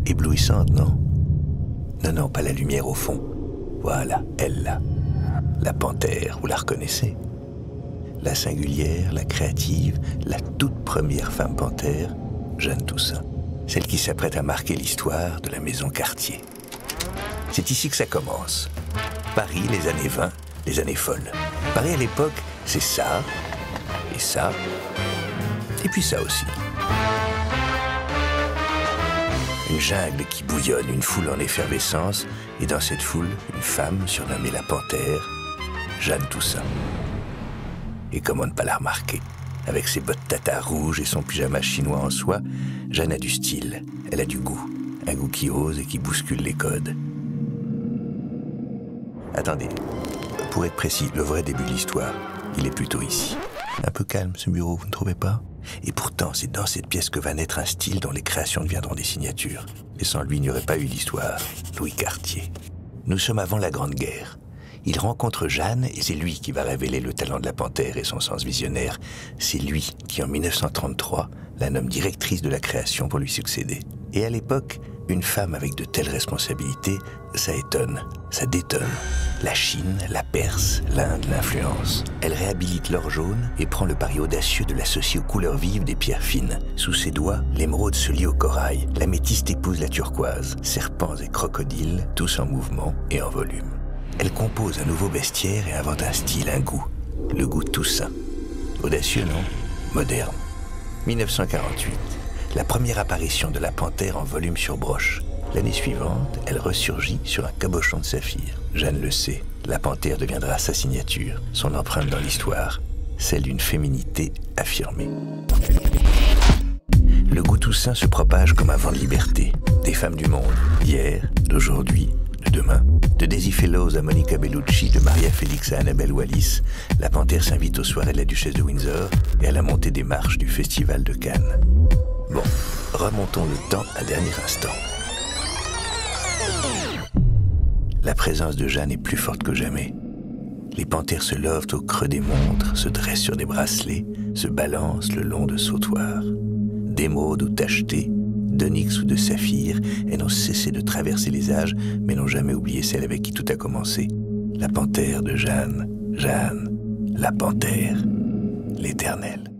Éblouissante, non? Non, non, pas la lumière au fond. Voilà, elle là. La panthère, vous la reconnaissez? La singulière, la créative, la toute première femme panthère, Jeanne Toussaint. Celle qui s'apprête à marquer l'histoire de la maison Cartier. C'est ici que ça commence. Paris, les années 20, les années folles. Paris à l'époque, c'est ça, et puis ça aussi. Une jungle qui bouillonne, une foule en effervescence, et dans cette foule, une femme surnommée la Panthère, Jeanne Toussaint. Et comment ne pas la remarquer? Avec ses bottes tata rouges et son pyjama chinois en soie, Jeanne a du style, elle a du goût. Un goût qui ose et qui bouscule les codes. Attendez, pour être précis, le vrai début de l'histoire, il est plutôt ici. Un peu calme ce bureau, vous ne trouvez pas? Et pourtant, c'est dans cette pièce que va naître un style dont les créations deviendront des signatures. Et sans lui, il n'y aurait pas eu d'histoire. Louis Cartier. Nous sommes avant la Grande Guerre. Il rencontre Jeanne et c'est lui qui va révéler le talent de la Panthère et son sens visionnaire. C'est lui qui, en 1933, la nomme directrice de la création pour lui succéder. Et à l'époque, une femme avec de telles responsabilités, ça étonne, ça détonne. La Chine, la Perse, l'Inde l'influence. Elle réhabilite l'or jaune et prend le pari audacieux de l'associer aux couleurs vives des pierres fines. Sous ses doigts, l'émeraude se lie au corail, l'améthyste épouse la turquoise. Serpents et crocodiles, tous en mouvement et en volume. Elle compose un nouveau bestiaire et invente un style, un goût. Le goût Toussaint. Audacieux, non? Moderne. 1948. La première apparition de la Panthère en volume sur broche. L'année suivante, elle ressurgit sur un cabochon de saphir. Jeanne le sait, la Panthère deviendra sa signature, son empreinte dans l'histoire, celle d'une féminité affirmée. Le goût Toussaint se propage comme un vent de liberté. Des femmes du monde, d'hier, d'aujourd'hui, de demain. De Daisy Fellows à Monica Bellucci, de Maria Félix à Annabelle Wallis, la Panthère s'invite aux soirées de la Duchesse de Windsor et à la montée des marches du Festival de Cannes. Bon, remontons le temps un dernier instant. La présence de Jeanne est plus forte que jamais. Les panthères se lovent au creux des montres, se dressent sur des bracelets, se balancent le long de sautoirs. D'émeraude ou tacheté, d'onyx ou de saphir, elles n'ont cessé de traverser les âges, mais n'ont jamais oublié celle avec qui tout a commencé. La Panthère de Jeanne, Jeanne, la Panthère, l'éternelle.